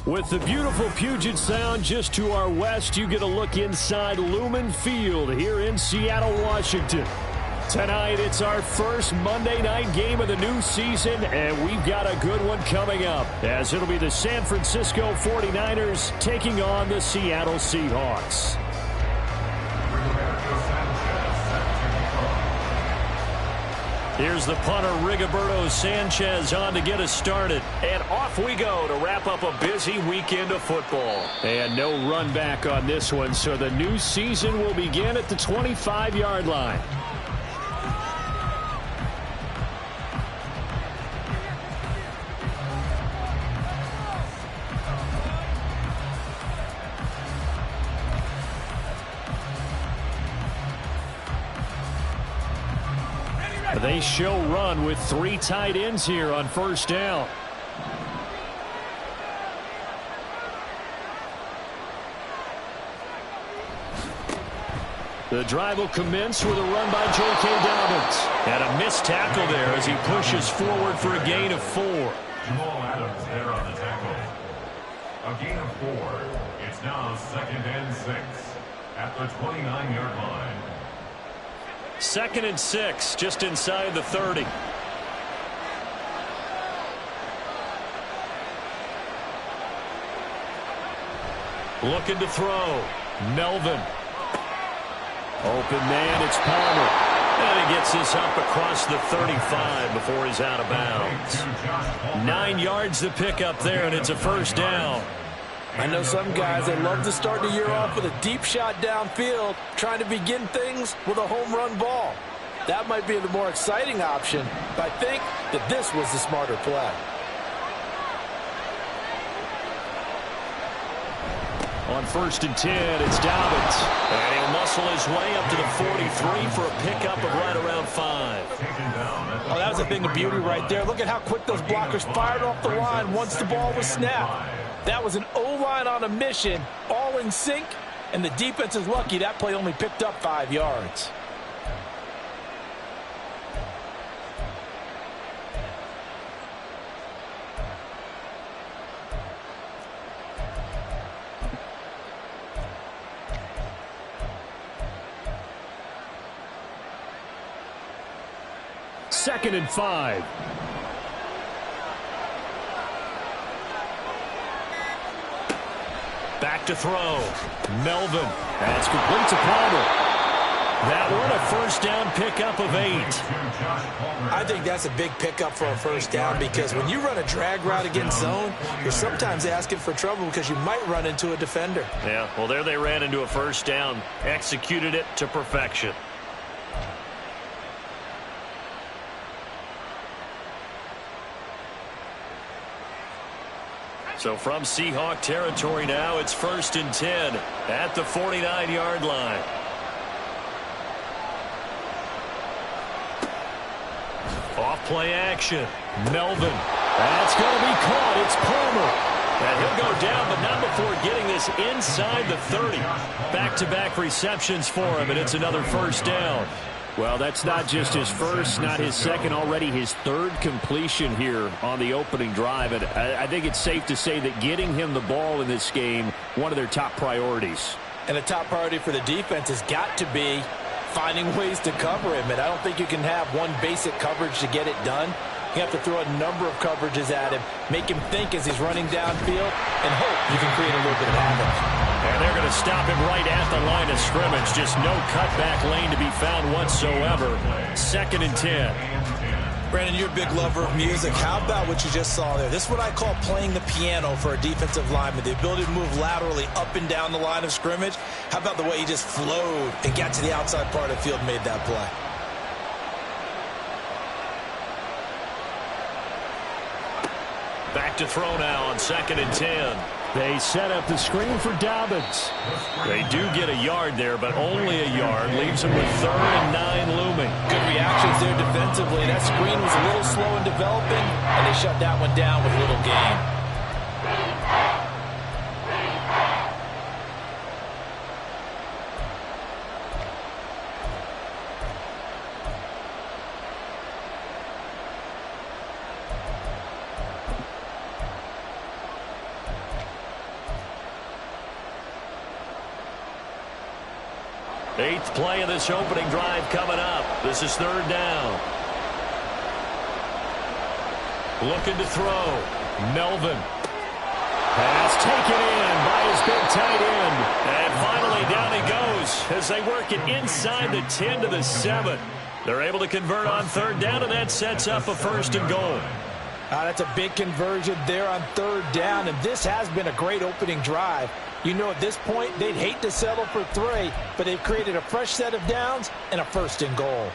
With the beautiful Puget Sound just to our west, you get a look inside Lumen Field here in Seattle, Washington. Tonight, it's our first Monday night game of the new season, and we've got a good one coming up, as it'll be the San Francisco 49ers taking on the Seattle Seahawks. Here's the punter, Rigoberto Sanchez, on to get us started. And off we go to wrap up a busy weekend of football. And no run back on this one, so the new season will begin at the 25-yard line. They show run with 3 tight ends here on first down. The drive will commence with a run by J.K. Dobbins. And a missed tackle there as he pushes forward for a gain of 4. Jamal Adams there on the tackle. A gain of 4. It's now 2nd and 6 at the 29-yard line. 2nd and 6, just inside the 30. Looking to throw. Melvin. Open man, it's Palmer. And he gets this up across the 35 before he's out of bounds. 9 yards to pick up there, and it's a first down. I know some guys that love to start the year off with a deep shot downfield, trying to begin things with a home run ball. That might be the more exciting option, but I think that this was the smarter play. On 1st and 10, it's Dobbins. And he'll muscle his way up to the 43 for a pickup of right around 5. Oh, that was a thing of beauty right there. Look at how quick those blockers fired off the line once the ball was snapped. That was an O-line on a mission, all in sync, and the defense is lucky that play only picked up 5 yards. Second and 5. Back to throw. Melvin. That's complete to Palmer. That one a first down pickup of 8. I think that's a big pickup for a first down because when you run a drag route against zone, you're sometimes asking for trouble because you might run into a defender. Yeah, well, there they ran into a first down. Executed it to perfection. So from Seahawk territory now, it's 1st and 10 at the 49-yard line. Off play action. Melvin. That's going to be caught. It's Palmer. And he'll go down, but not before getting this inside the 30. Back-to-back receptions for him, and it's another first down. Well, that's not just his first, not his second, already his 3rd completion here on the opening drive. And I think it's safe to say that getting him the ball in this game, one of their top priorities. And the top priority for the defense has got to be finding ways to cover him. And I don't think you can have one basic coverage to get it done. You have to throw a number of coverages at him, make him think as he's running downfield, and hope you can create a little bit of havoc. And they're going to stop him right at the line of scrimmage. Just no cutback lane to be found whatsoever. 2nd and 10. Brandon, you're a big lover of music. How about what you just saw there? This is what I call playing the piano for a defensive lineman. The ability to move laterally up and down the line of scrimmage. How about the way he just flowed and got to the outside part of the field and made that play? Back to throw now on 2nd and 10. They set up the screen for Dobbins. They do get a yard there, but only a yard. Leaves them with 3rd and 9 looming. Good reactions there defensively. That screen was a little slow in developing, and they shut that one down with little gain. Eighth play of this opening drive coming up. This is 3rd down. Looking to throw. Melvin. Pass taken in by his big tight end. And finally down he goes as they work it inside the 10 to the 7. They're able to convert on 3rd down, and that sets up a 1st and goal. That's a big conversion there on 3rd down, and this has been a great opening drive. You know, at this point, they'd hate to settle for 3, but they've created a fresh set of downs and a 1st and goal.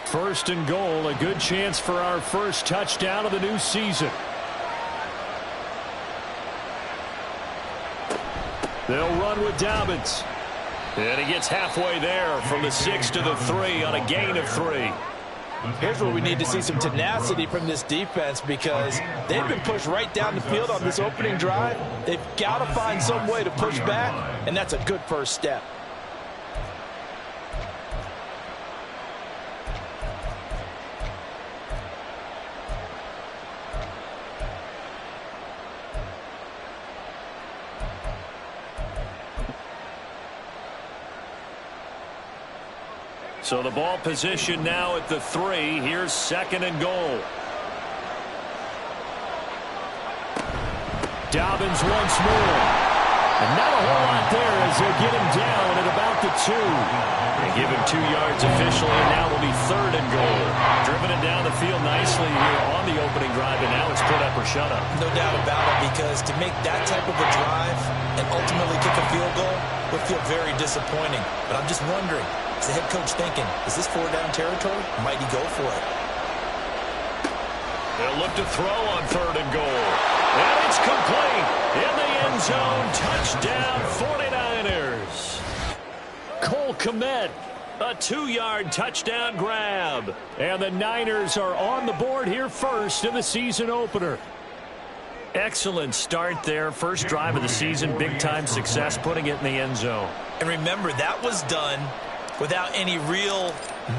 1st and goal, a good chance for our first touchdown of the new season. They'll run with Dobbins. And he gets halfway there from the 6 to the 3 on a gain of 3. Here's where we need to see some tenacity from this defense, because they've been pushed right down the field on this opening drive. They've got to find some way to push back, and that's a good first step. So the ball position now at the 3. Here's 2nd and goal. Dobbins once more. And not a whole lot there as they get him down at about the 2. They give him 2 yards officially, and now will be 3rd and goal. Driven it down the field nicely here on the opening drive, and now it's put up or shut up. No doubt about it, because to make that type of a drive and ultimately kick a field goal would feel very disappointing. But I'm just wondering, is the head coach thinking, is this 4-down territory? Might he go for it? They'll look to throw on 3rd and goal. And it's complete. In the end zone. Touchdown, 49ers. Cole Kmet, a 2-yard touchdown grab. And the Niners are on the board here first in the season opener. Excellent start there. First drive of the season. Big-time success putting it in the end zone. And remember, that was done without any real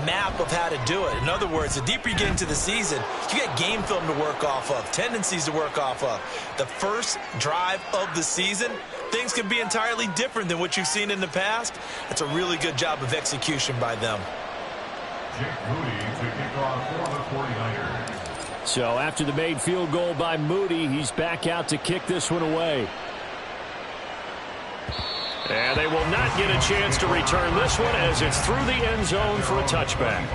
map of how to do it. In other words, the deeper you get into the season, you get game film to work off of, tendencies to work off of. The first drive of the season, things can be entirely different than what you've seen in the past. It's a really good job of execution by them. Jake Moody to kick off for the 49ers. So after the made field goal by Moody, he's back out to kick this one away. And they will not get a chance to return this one as it's through the end zone for a touchback.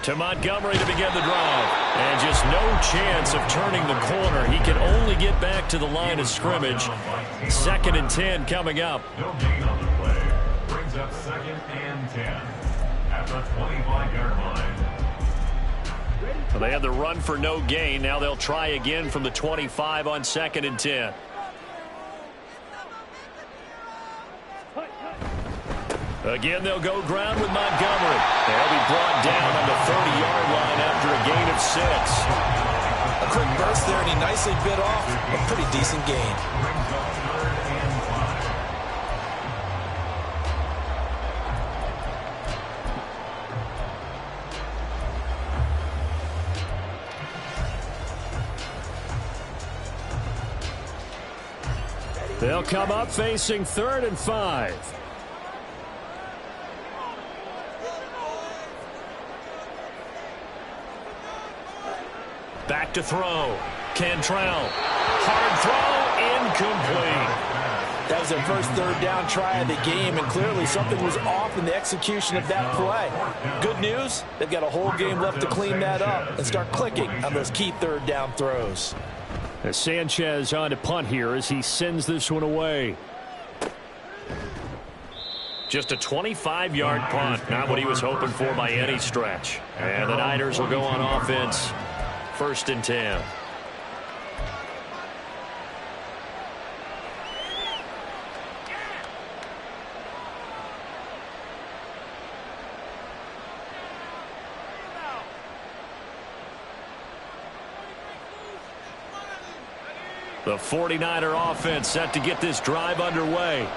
To Montgomery to begin the drive. And just no chance of turning the corner. He can only get back to the line of scrimmage. 2nd and 10 coming up. No gain on the play. Brings up 2nd and 10 at the 25-yard line. Well, they had the run for no gain. Now they'll try again from the 25 on 2nd and 10. Again, they'll go ground with Montgomery. They'll be brought down on the 30-yard line after a gain of 6. A quick burst there, and he nicely bit off a pretty decent gain. They'll come up facing 3rd and 5. Back to throw. Cantrell. Hard throw. Incomplete. That was their first third down try of the game, and clearly something was off in the execution of that play. Good news, they've got a whole game left to clean that up and start clicking on those key third down throws. As Sanchez on to punt here as he sends this one away. Just a 25-yard punt, not what he was hoping for by any stretch. And the Niners will go on offense, 1st and 10. The 49er offense set to get this drive underway.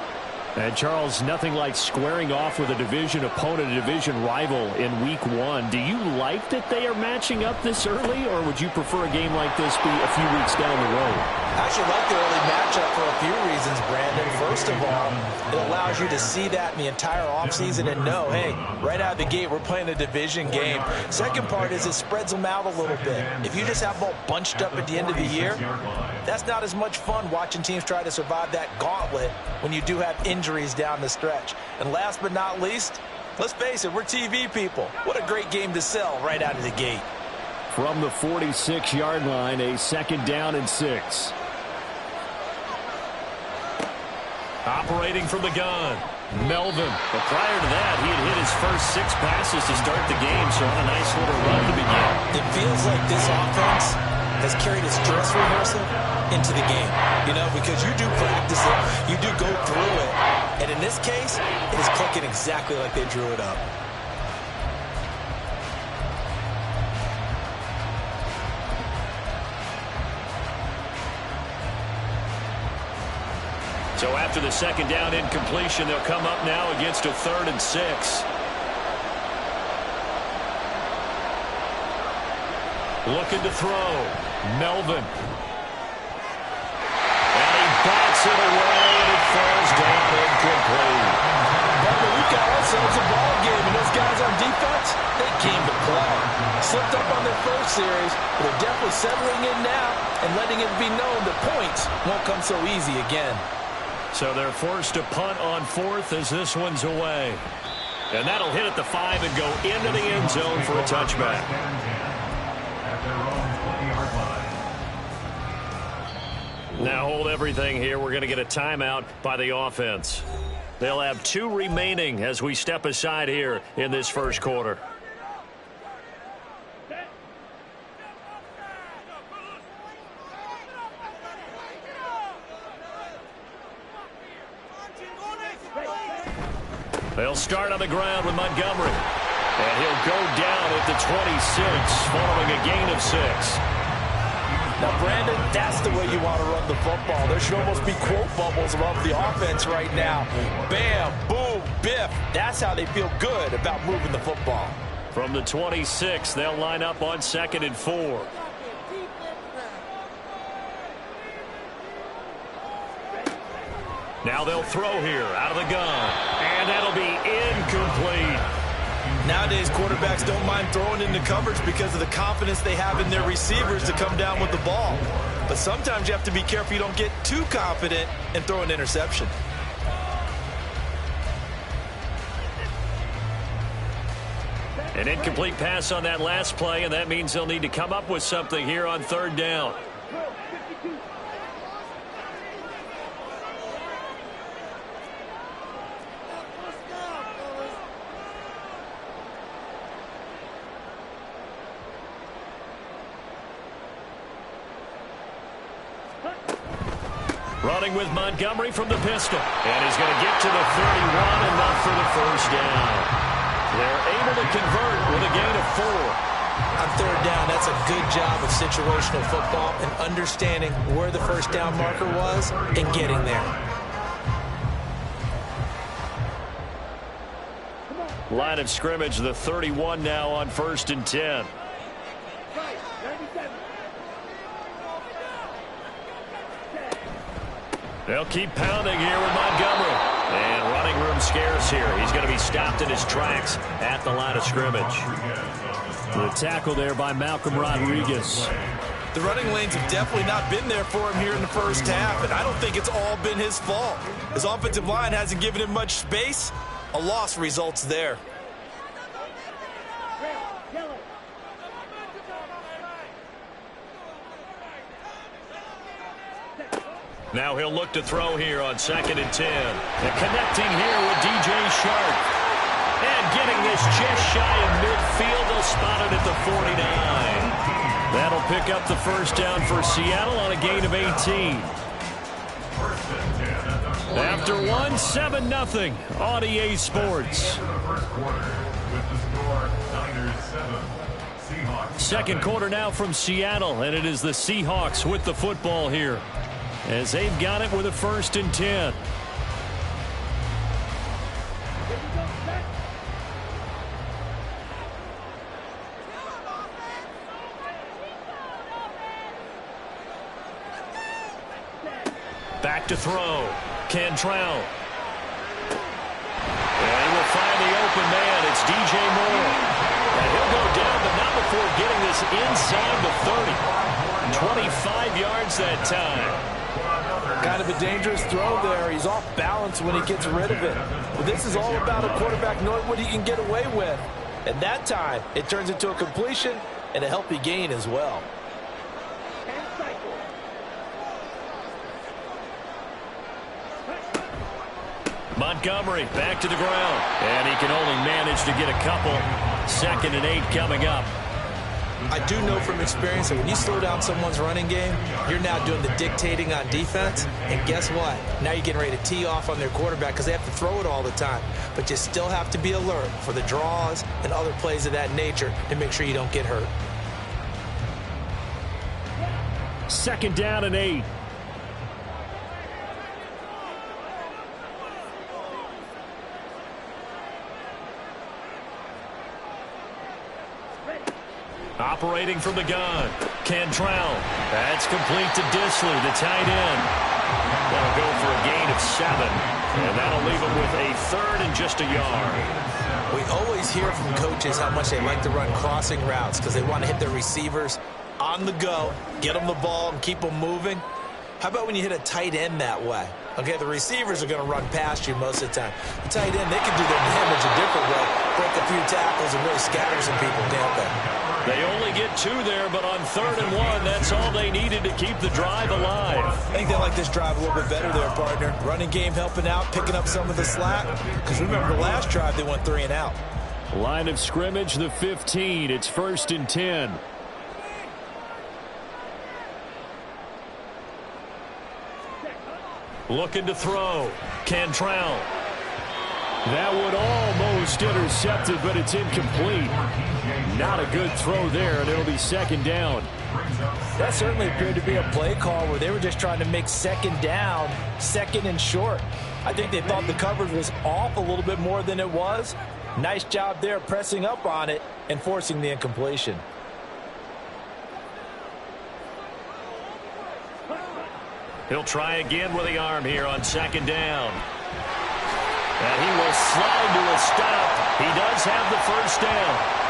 And, Charles, nothing like squaring off with a division opponent, a division rival in Week 1. Do you like that they are matching up this early, or would you prefer a game like this be a few weeks down the road? I actually like the early matchup for a few reasons, Brandon. First of all, it allows you to see that in the entire offseason and know, hey, right out of the gate, we're playing a division game. Second part is it spreads them out a little bit. If you just have them all bunched up at the end of the year, that's not as much fun watching teams try to survive that gauntlet when you do have injuries down the stretch. And last but not least, let's face it, we're TV people. What a great game to sell right out of the gate. From the 46-yard line, a 2nd down and 6. Operating from the gun, Melvin. But prior to that, he had hit his first 6 passes to start the game, so on a nice little run to begin. It feels like this offense has carried its dress rehearsal into the game, you know, because you do practice it, you do go through it, and in this case, it is clicking exactly like they drew it up. So after the 2nd down incompletion, they'll come up now against a 3rd and 6. Looking to throw. Melvin. And he bats it away, and it falls down incomplete. But we've got ourselves a ball game, and those guys on defense, they came to play. Slipped up on their first series, but they're definitely settling in now and letting it be known that points won't come so easy again. So they're forced to punt on 4th as this one's away. And that'll hit at the 5 and go into the end zone for a touchback. Now hold everything here. We're going to get a timeout by the offense. They'll have 2 remaining as we step aside here in this first quarter. They'll start on the ground with Montgomery. And he'll go down at the 26, following a gain of 6. Now, Brandon, that's the way you want to run the football. There should almost be quote bubbles above the offense right now. Bam, boom, biff. That's how they feel good about moving the football. From the 26, they'll line up on 2nd and 4. Now they'll throw here out of the gun. And that'll be incomplete. Nowadays, quarterbacks don't mind throwing into coverage because of the confidence they have in their receivers to come down with the ball. But sometimes you have to be careful you don't get too confident and throw an interception. An incomplete pass on that last play, and that means they'll need to come up with something here on 3rd down. Running with Montgomery from the pistol. And he's going to get to the 31, enough for the first down. They're able to convert with a gain of 4. On 3rd down, that's a good job of situational football and understanding where the first down marker was and getting there. Line of scrimmage, the 31 now on 1st and 10. They'll keep pounding here with Montgomery. And running room scarce here. He's going to be stopped in his tracks at the line of scrimmage. The tackle there by Malcolm Rodriguez. The running lanes have definitely not been there for him here in the first half, and I don't think it's all been his fault. His offensive line hasn't given him much space. A loss results there. Now he'll look to throw here on 2nd and 10. And connecting here with DJ Shark. And getting this just shy of midfield. They'll spot it at the 49. That'll pick up the first down for Seattle on a gain of 18. After 1, 7-0 on EA Sports. Second quarter now from Seattle, and it is the Seahawks with the football here, as they've got it with a 1st and 10. Back to throw. Cantrell. And we'll find the open man. It's DJ Moore. And he'll go down, but not before getting this inside the 30. 25 yards that time. Kind of a dangerous throw there. He's off balance when he gets rid of it. But this is all about a quarterback knowing what he can get away with. And that time, it turns into a completion and a healthy gain as well. Montgomery back to the ground. And he can only manage to get a couple. 2nd and 8 coming up. I do know from experience that when you slow down someone's running game, you're now doing the dictating on defense. And guess what? Now you're getting ready to tee off on their quarterback because they have to throw it all the time. But you still have to be alert for the draws and other plays of that nature to make sure you don't get hurt. 2nd down and 8. Operating from the gun. Cantrell. That's complete to Disley, the tight end. That'll go for a gain of 7. And that'll leave him with a 3rd and just a yard. We always hear from coaches how much they like to run crossing routes because they want to hit their receivers on the go, get them the ball, and keep them moving. How about when you hit a tight end that way? Okay, the receivers are going to run past you most of the time. The tight end, they can do their damage a different way, break a few tackles and really scatter some people, can't they? They only get 2 there, but on 3rd and 1, that's all they needed to keep the drive alive. I think they like this drive a little bit better there, partner. Running game helping out, picking up some of the slack. Because remember, the last drive, they went 3 and out. Line of scrimmage, the 15. It's 1st and 10. Looking to throw. Cantrell. That would almost intercept it, but it's incomplete. Not a good throw there, and it'll be 2nd down. That certainly appeared to be a play call where they were just trying to make 2nd down, 2nd and short. I think they thought the coverage was off a little bit more than it was. Nice job there pressing up on it and forcing the incompletion. He'll try again with the arm here on 2nd down. And he will slide to a stop. He does have the 1st down.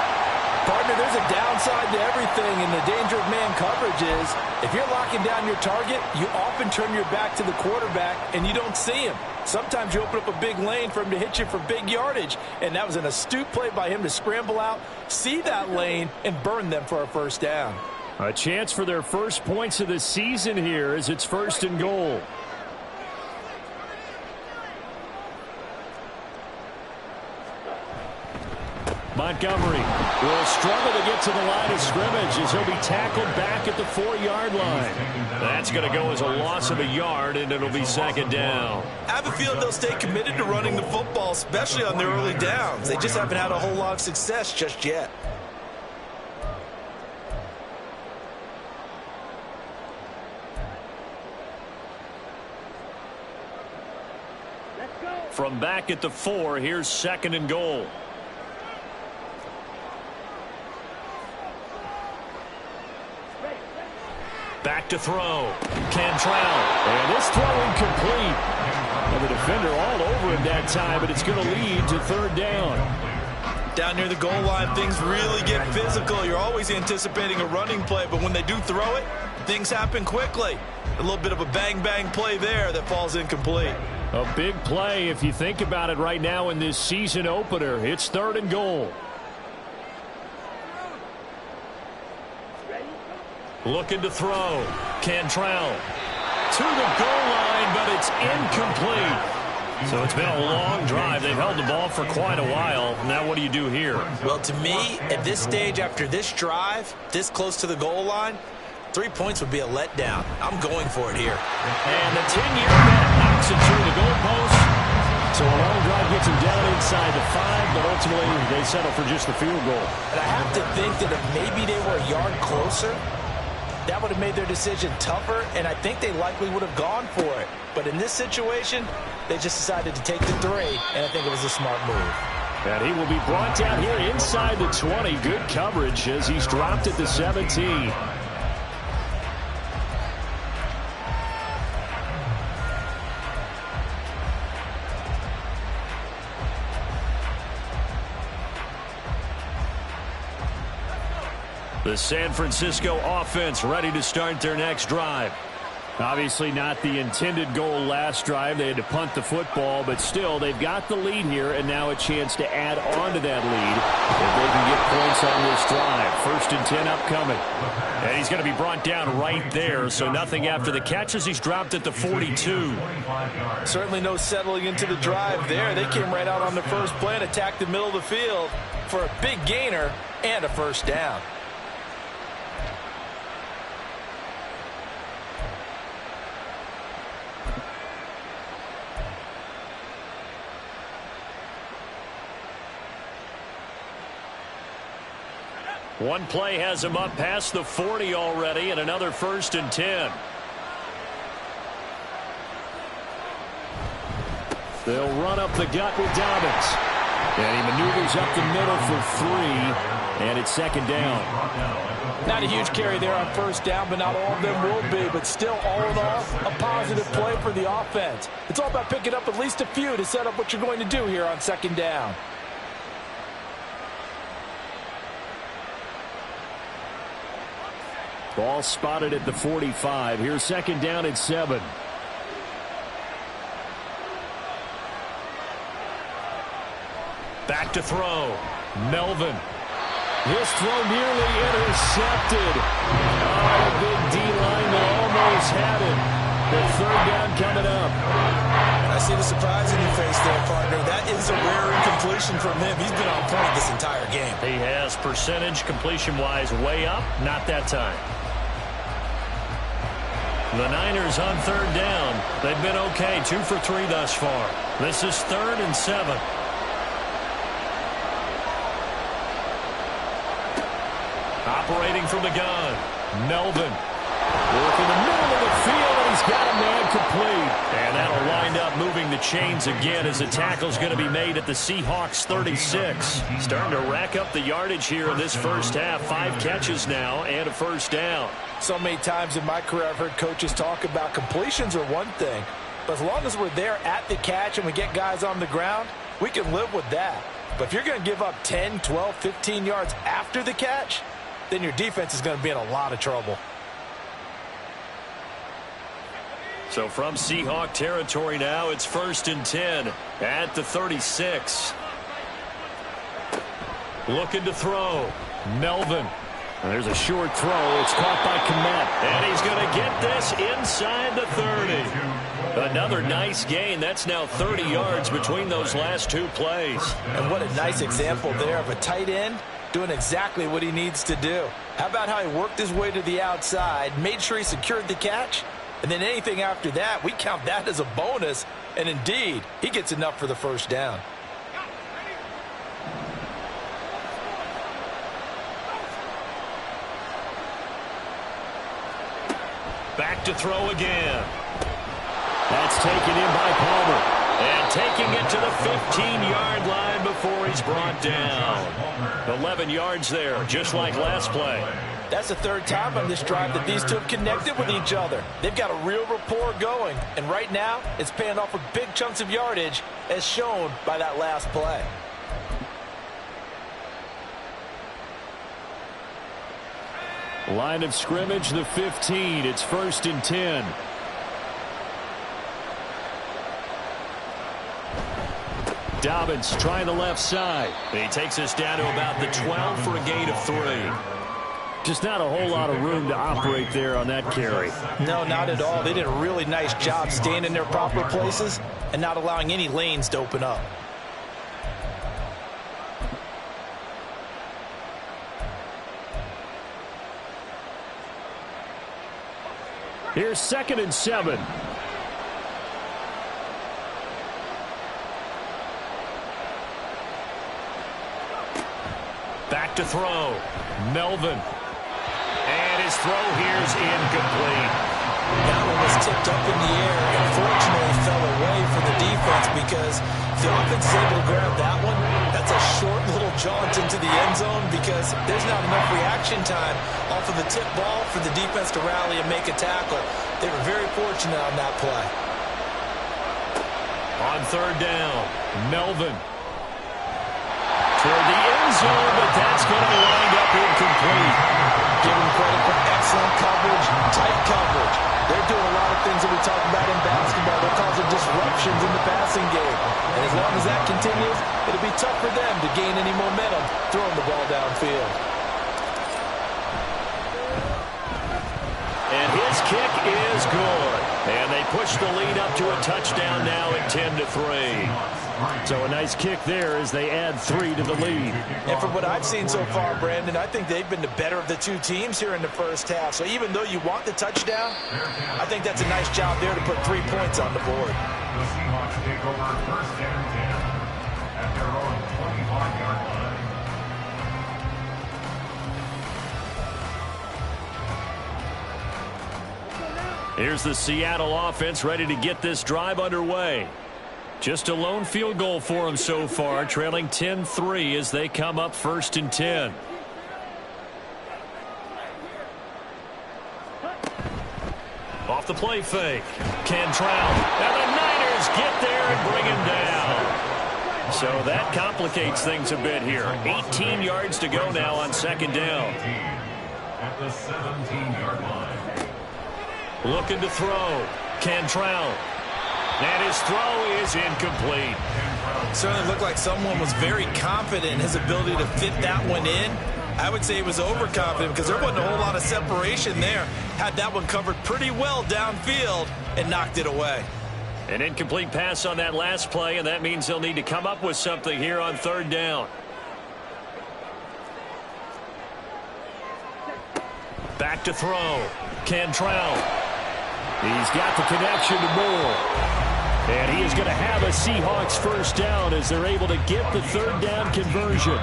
Partner, there's a downside to everything, and the danger of man coverage is if you're locking down your target, you often turn your back to the quarterback and you don't see him. Sometimes you open up a big lane for him to hit you for big yardage, and that was an astute play by him to scramble out, see that lane, and burn them for a 1st down. A chance for their first points of the season here as it's 1st and goal. Montgomery will struggle to get to the line of scrimmage as he'll be tackled back at the 4-yard line. That's going to go as a loss of a yard, and it'll be 2nd down. I have a feeling they'll stay committed to running the football, especially on their early downs. They just haven't had a whole lot of success just yet. From back at the 4, here's 2nd and goal. Back to throw. Cantrell. And this throw incomplete. And the defender all over him that time, but it's going to lead to 3rd down. Down near the goal line, things really get physical. You're always anticipating a running play, but when they do throw it, things happen quickly. A little bit of a bang-bang play there that falls incomplete. A big play if you think about it right now in this season opener. It's 3rd and goal. Looking to throw. Cantrell to the goal line, but it's incomplete. So it's been a long drive. They've held the ball for quite a while. Now what do you do here? Well, to me, at this stage, after this drive, this close to the goal line, 3 points would be a letdown. I'm going for it here. And the 10-year bet knocks it through the goalpost. So a long drive gets him down inside the 5, but ultimately they settle for just the field goal. And I have to think that if maybe they were a yard closer, that would have made their decision tougher, and I think they likely would have gone for it. But in this situation, they just decided to take the 3, and I think it was a smart move. And he will be brought down here inside the 20. Good coverage as he's dropped at the 17. The San Francisco offense ready to start their next drive. Obviously not the intended goal last drive. They had to punt the football, but still they've got the lead here, and now a chance to add on to that lead if they can get points on this drive. 1st and 10 upcoming. And he's going to be brought down right there, so nothing after the catch as he's dropped at the 42. Certainly no settling into the drive there. They came right out on the first play and attacked the middle of the field for a big gainer and a 1st down. One play has him up past the 40 already, and another 1st and 10. They'll run up the gut with Dobbins. And he maneuvers up the middle for 3, and it's 2nd down. Not a huge carry there on 1st down, but not all of them will be. But still, all in all, a positive play for the offense. It's all about picking up at least a few to set up what you're going to do here on 2nd down. Ball spotted at the 45. Here's 2nd down at 7. Back to throw. Melvin. His throw nearly intercepted. Oh, a big D lineman almost had it. The 3rd down coming up. I see the surprise in your face there, partner. That is a rare incompletion from him. He's been on point this entire game. He has percentage completion-wise way up. Not that time. The Niners on 3rd down. They've been okay. 2 for 3 thus far. This is 3rd and 7. Operating from the gun. Melvin. Working the middle of the field, and he's got a man complete. And that'll wind up moving the chains again as the tackle's going to be made at the Seahawks 36. Starting to rack up the yardage here in this first half. 5 catches now and a 1st down. So many times in my career I've heard coaches talk about completions are one thing, but as long as we're there at the catch and we get guys on the ground, we can live with that. But if you're going to give up 10, 12, 15 yards after the catch, then your defense is going to be in a lot of trouble. So from Seahawk territory now, it's 1st and 10 at the 36. Looking to throw. Melvin. There's a short throw. It's caught by Kmet. And he's going to get this inside the 30. Another nice gain. That's now 30 yards between those last 2 plays. And what a nice example there of a tight end doing exactly what he needs to do. How about how he worked his way to the outside, made sure he secured the catch, and then anything after that, we count that as a bonus. And indeed, he gets enough for the 1st down. Back to throw again. That's taken in by Palmer. And taking it to the 15-yard line before he's brought down. 11 yards there, just like last play. That's the 3rd time on this drive that these two have connected with each other. They've got a real rapport going. And right now, it's paying off with big chunks of yardage, as shown by that last play. Line of scrimmage, the 15. It's 1st and 10. Dobbins trying the left side. He takes us down to about the 12 for a gain of 3. Just not a whole lot of room to operate there on that carry. No, not at all. They did a really nice job staying in their proper places and not allowing any lanes to open up. Here's 2nd and 7. Back to throw. Melvin. And his throw here's incomplete. That one was tipped up in the air. Unfortunately, fell away for the defense because if the offense is able to grab that one, that's a short little jaunt into the end zone because there's not enough reaction time off of the tip ball for the defense to rally and make a tackle. They were very fortunate on that play. On 3rd down, Melvin. Toward the end zone, but that's going to wind up incomplete. Give them credit for excellent coverage, tight coverage. They're doing a lot of things that we talk about in basketball. They're causing disruptions in the passing game. And as long as that continues, it'll be tough for them to gain any momentum throwing the ball downfield. And his kick is good. And they push the lead up to a touchdown now at 10-3. So a nice kick there as they add 3 to the lead. And from what I've seen so far, Brandon, I think they've been the better of the two teams here in the first half. So even though you want the touchdown, I think that's a nice job there to put 3 points on the board. The Seahawks take over 1st and 10 at their own 25-yard line. Here's the Seattle offense ready to get this drive underway. Just a lone field goal for them so far, trailing 10-3 as they come up 1st and 10. Off the play fake. Cantrell. And the Niners get there and bring him down. So that complicates things a bit here. 18 yards to go now on 2nd down. At the 17-yard line. Looking to throw. Cantrell. And his throw is incomplete. Certainly looked like someone was very confident in his ability to fit that one in. I would say he was overconfident because there wasn't a whole lot of separation there. Had that one covered pretty well downfield and knocked it away. An incomplete pass on that last play, and that means they'll need to come up with something here on 3rd down. Back to throw. Cantrell. He's got the connection to Moore. And he is going to have a Seahawks 1st down as they're able to get the 3rd down conversion.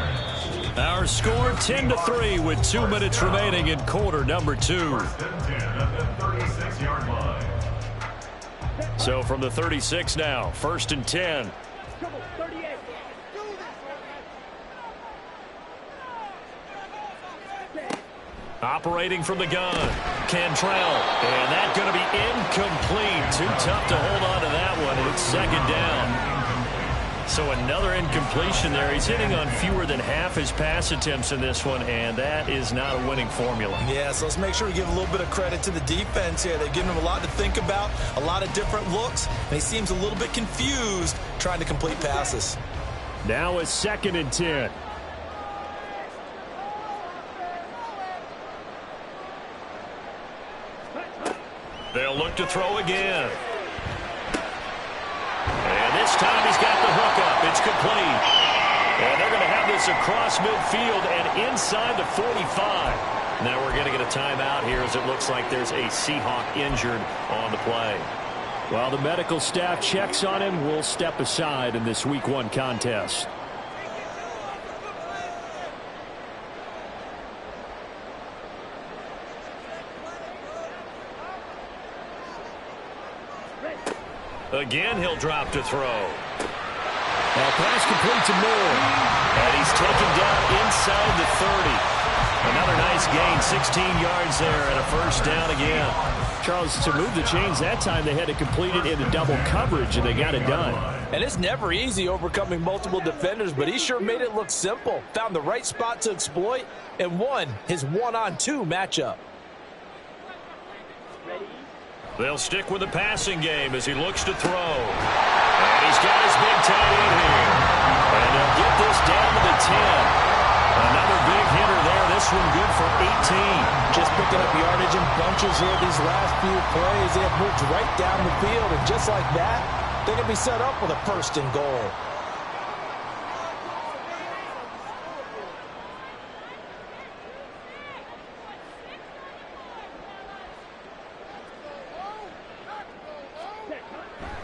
Our score 10-3 with 2 minutes remaining in quarter number 2. 1st and 10 at the 36-yard line. So from the 36 now, 1st and 10. Operating from the gun, Cantrell, and that's going to be incomplete. Too tough to hold on to that one, and it's 2nd down. So another incompletion there. He's hitting on fewer than half his pass attempts in this one, and that is not a winning formula. Yeah, so let's make sure we give a little bit of credit to the defense here. They've given him a lot to think about, a lot of different looks, and he seems a little bit confused trying to complete passes. Now it's 2nd and 10. They'll look to throw again. And this time he's got the hook up. It's complete. And they're going to have this across midfield and inside the 45. Now we're going to get a timeout here as it looks like there's a Seahawk injured on the play. While the medical staff checks on him, we'll step aside in this Week 1 contest. Again, he'll drop to throw. Now pass complete to Moore. And he's taken down inside the 30. Another nice gain, 16 yards there, and a 1st down again. Charles, to move the chains that time, they had to complete it into double coverage, and they got it done. And it's never easy overcoming multiple defenders, but he sure made it look simple. Found the right spot to exploit and won his one-on-two matchup. They'll stick with the passing game as he looks to throw. And he's got his big tight end here. And they'll get this down to the 10. Another big hitter there. This one good for 18. Just picking up yardage in bunches here these last few plays. They have moved right down the field, and just like that, they're going to be set up with a first and goal.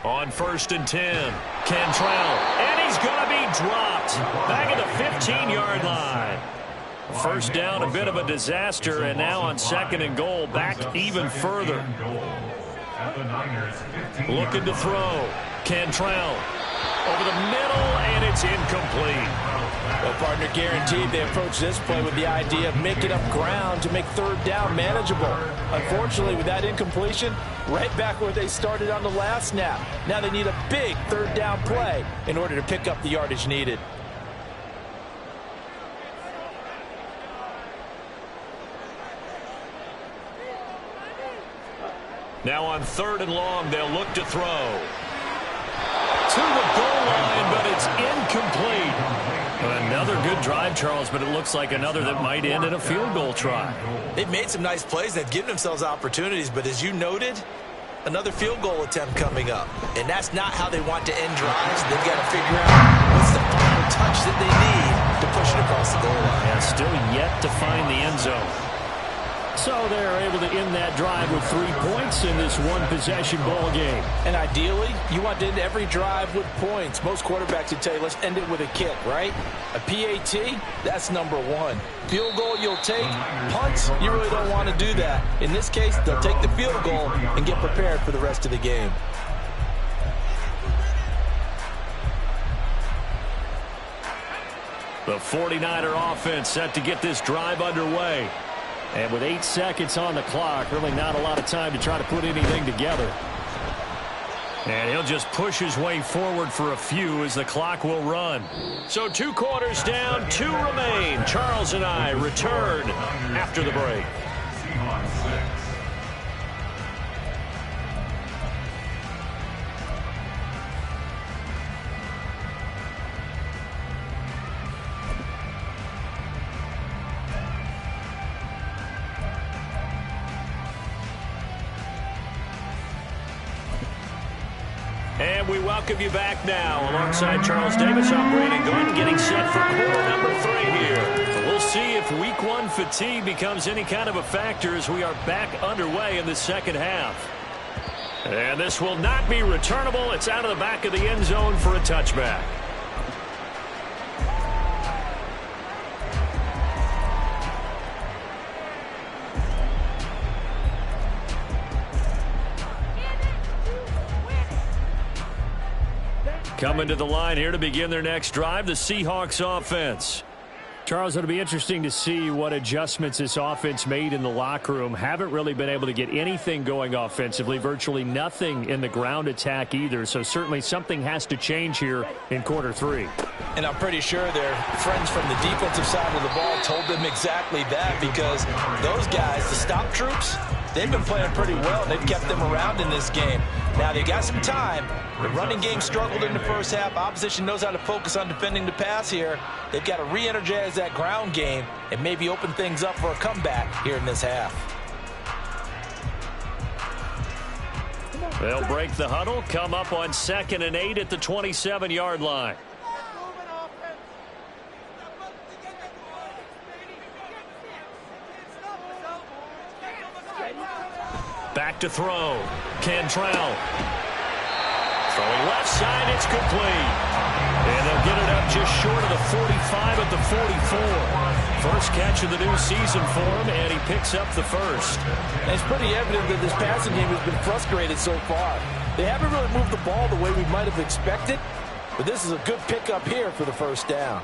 On 1st and 10, Cantrell, and he's going to be dropped back at the 15-yard line. First down, a bit of a disaster, and now on 2nd and goal, back even further. Looking to throw, Cantrell over the middle, and it's incomplete. Well, partner, guaranteed they approach this play with the idea of making up ground to make 3rd down manageable. Unfortunately, with that incompletion, right back where they started on the last snap. Now they need a big 3rd down play in order to pick up the yardage needed. Now on 3rd and long, they'll look to throw. To the goal line, but it's incomplete. Another good drive, Charles, but it looks like another that might end in a field goal try. They've made some nice plays. They've given themselves opportunities, but as you noted, another field goal attempt coming up. And that's not how they want to end drives. They've got to figure out what's the final touch that they need to push it across the goal line. Yeah, still yet to find the end zone. So they're able to end that drive with 3 points in this one-possession ball game. And ideally, you want to end every drive with points. Most quarterbacks would tell you, let's end it with a kick, right? A PAT, that's number 1. Field goal you'll take. Punts, you really don't want to do that. In this case, they'll take the field goal and get prepared for the rest of the game. The 49er offense set to get this drive underway. And with 8 seconds on the clock, really not a lot of time to try to put anything together. And he'll just push his way forward for a few as the clock will run. So 2 quarters down, 2 remain. Charles and I return after the break. And we welcome you back now. Alongside Charles Davis, I'm Brandon Gordon, getting set for quarter number 3 here. We'll see if week 1 fatigue becomes any kind of a factor as we are back underway in the second half. And this will not be returnable. It's out of the back of the end zone for a touchback. Coming to the line here to begin their next drive, the Seahawks offense. Charles, it'll be interesting to see what adjustments this offense made in the locker room. Haven't really been able to get anything going offensively, virtually nothing in the ground attack either. So certainly something has to change here in quarter 3. And I'm pretty sure their friends from the defensive side of the ball told them exactly that, because those guys, the stop troops, they've been playing pretty well. They've kept them around in this game. Now, they got some time. The running game struggled in the first half. Opposition knows how to focus on defending the pass here. They've got to re-energize that ground game and maybe open things up for a comeback here in this half. They'll break the huddle, come up on 2nd and 8 at the 27-yard line. Back to throw. Cantrell. Throwing left side, it's complete. And they'll get it up just short of the 45 at the 44. First catch of the new season for him, and he picks up the first. And it's pretty evident that this passing game has been frustrated so far. They haven't really moved the ball the way we might have expected, but this is a good pickup here for the first down.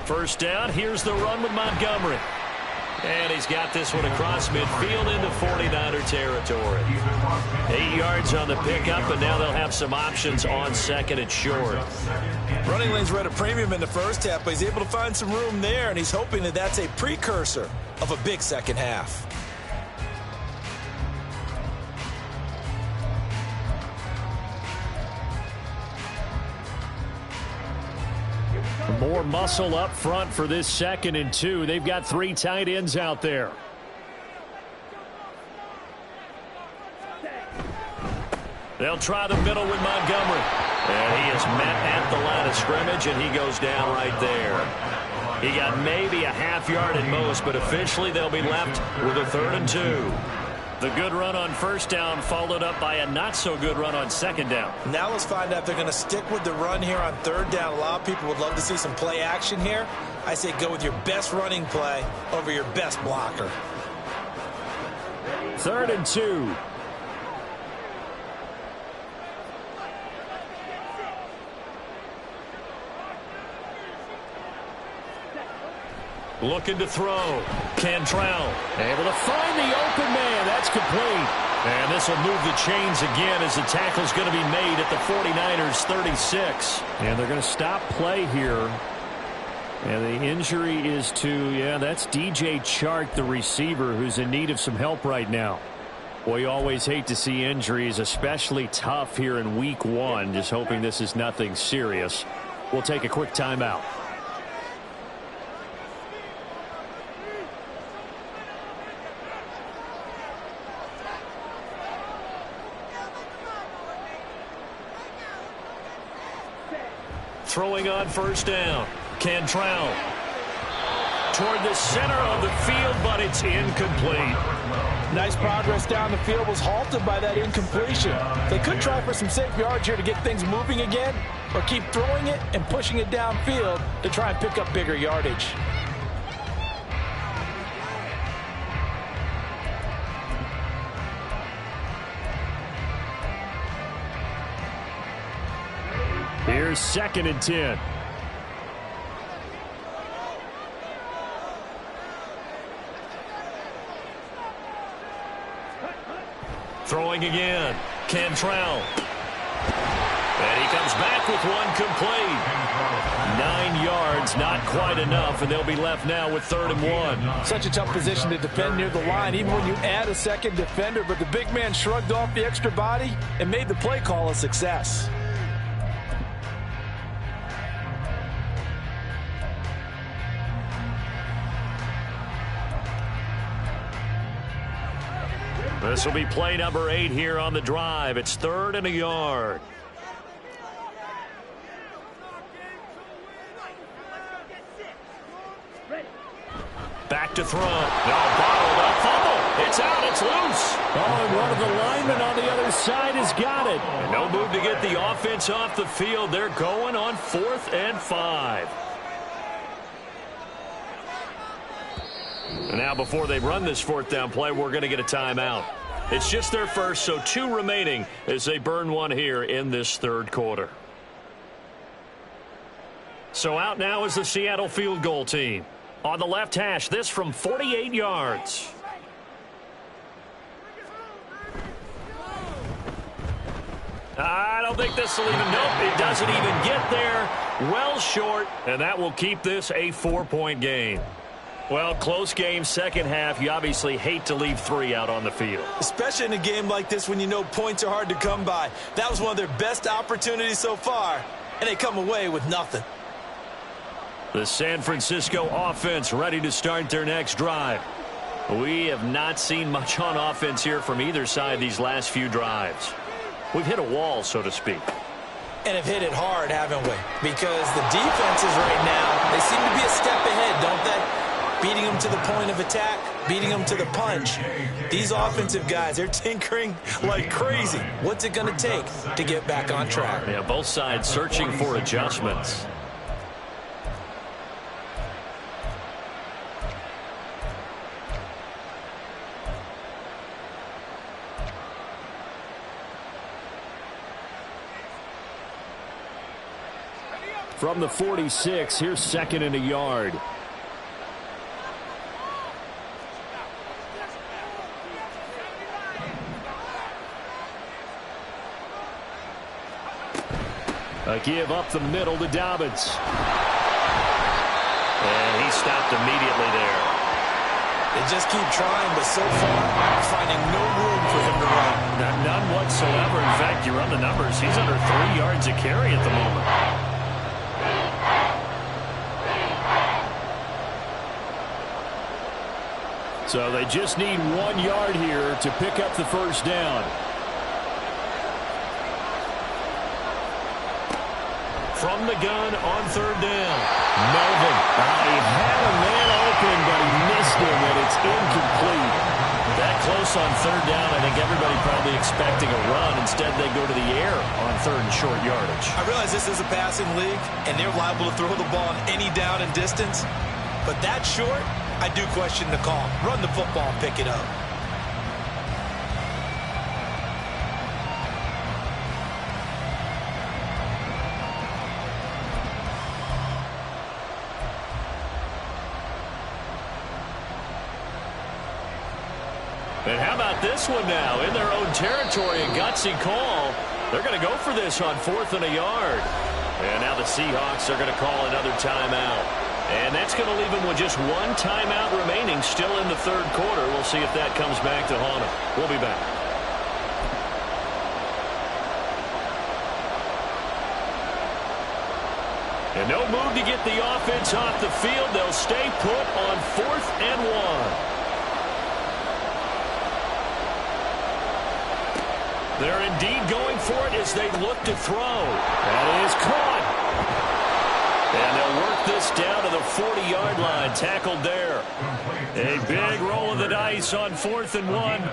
First down, here's the run with Montgomery. And he's got this one across midfield into 49er territory. 8 yards on the pickup, and now they'll have some options on second and short. Running lanes were at a premium in the first half, but he's able to find some room there, and he's hoping that that's a precursor of a big second half. More muscle up front for this 2nd and 2. They've got 3 tight ends out there. They'll try the middle with Montgomery. And he is met at the line of scrimmage, and he goes down right there. He got maybe a half yard at most, but officially they'll be left with a 3rd and 2. The good run on first down followed up by a not-so-good run on second down. Now let's find out if they're going to stick with the run here on 3rd down. A lot of people would love to see some play action here. I say go with your best running play over your best blocker. 3rd and 2. Looking to throw. Cantrell able to find the open man. That's complete. And this will move the chains again as the tackle's going to be made at the 49ers 36. And they're going to stop play here. And the injury is to, that's DJ Chark, the receiver, who's in need of some help right now. Boy, you always hate to see injuries, especially tough here in week 1. Just hoping this is nothing serious. We'll take a quick timeout. Throwing on first down. Cantrell toward the center of the field, but it's incomplete. Nice progress down the field, was halted by that incompletion. They could try for some safe yards here to get things moving again, or keep throwing it and pushing it downfield to try and pick up bigger yardage. Here's 2nd and 10. Throwing again. Cantrell. And he comes back with one complete. 9 yards, not quite enough, and they'll be left now with 3rd and 1. Such a tough position to defend near the line, even when you add a second defender, but the big man shrugged off the extra body and made the play call a success. This will be play number 8 here on the drive. It's 3rd and a yard. Back to throw. No, bottled up. Fumble. It's out. It's loose. Oh, and one of the linemen on the other side has got it. And no move to get the offense off the field. They're going on 4th and 5. And now before they run this 4th down play, we're going to get a timeout. It's just their first, so 2 remaining as they burn one here in this 3rd quarter. So out now is the Seattle field goal team. On the left hash, this from 48 yards. I don't think this will even, nope, it doesn't even get there. Well short, and that will keep this a 4-point game. Well, close game, second half. You obviously hate to leave 3 out on the field. Especially in a game like this when you know points are hard to come by. That was one of their best opportunities so far, and they come away with nothing. The San Francisco offense ready to start their next drive. We have not seen much on offense here from either side these last few drives. We've hit a wall, so to speak. And have hit it hard, haven't we? Because the defenses right now, they seem to be a step ahead, don't they? Beating them to the point of attack, beating them to the punch. These offensive guys, they're tinkering like crazy. What's it going to take to get back on track? Yeah, both sides searching for adjustments. From the 46, here's 2nd and a yard. A give up the middle to Dobbins. And he stopped immediately there. They just keep trying, but so far, finding no room for him to run. None whatsoever. In fact, you run the numbers. He's under 3 yards a carry at the moment. So they just need 1 yard here to pick up the first down. From the gun on 3rd down. Melvin. He had a man open, but he missed him, and it's incomplete. That close on 3rd down, I think everybody probably expecting a run. Instead, they go to the air on 3rd and short yardage. I realize this is a passing league, and they're liable to throw the ball on any down and distance. But that short, I do question the call. Run the football and pick it up. And how about this one now? In their own territory, a gutsy call. They're going to go for this on 4th and a yard. And now the Seahawks are going to call another timeout. And that's going to leave them with just 1 timeout remaining still in the 3rd quarter. We'll see if that comes back to haunt them. We'll be back. And no move to get the offense off the field. They'll stay put on 4th and 1. They're indeed going for it as they look to throw. That is caught. And they'll work this down to the 40-yard line. Tackled there. A big roll of the dice on 4th and 1.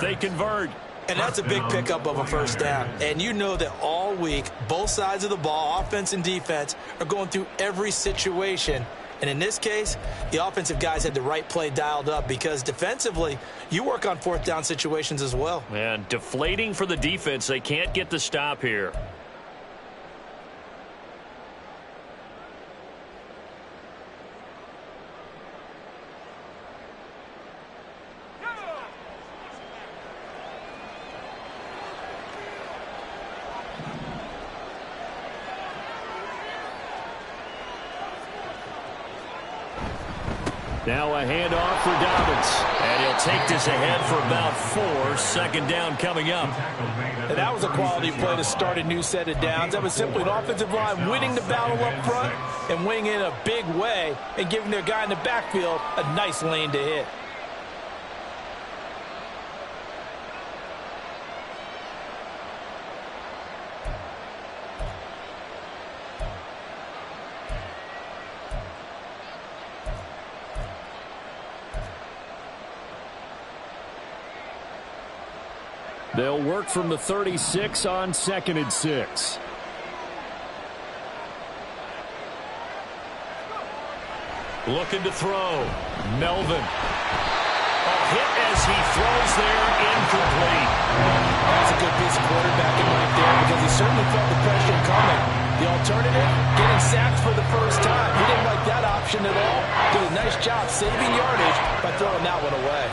They convert. And that's a big pickup of a first down. And you know that all week, both sides of the ball, offense and defense, are going through every situation. And in this case, the offensive guys had the right play dialed up because defensively, you work on 4th down situations as well. And deflating for the defense. They can't get the stop here. Now a handoff for Dobbins. And he'll take this ahead for about 4. Second down coming up. And that was a quality play to start a new set of downs. That was simply an offensive line winning the battle up front and winning in a big way and giving their guy in the backfield a nice lane to hit. They'll work from the 36 on 2nd and 6. Looking to throw. Melvin. A hit as he throws there, incomplete. That's a good piece of quarterbacking right there because he certainly felt the pressure coming. The alternative, getting sacked for the first time. He didn't like that option at all. Did a nice job saving yardage by throwing that one away.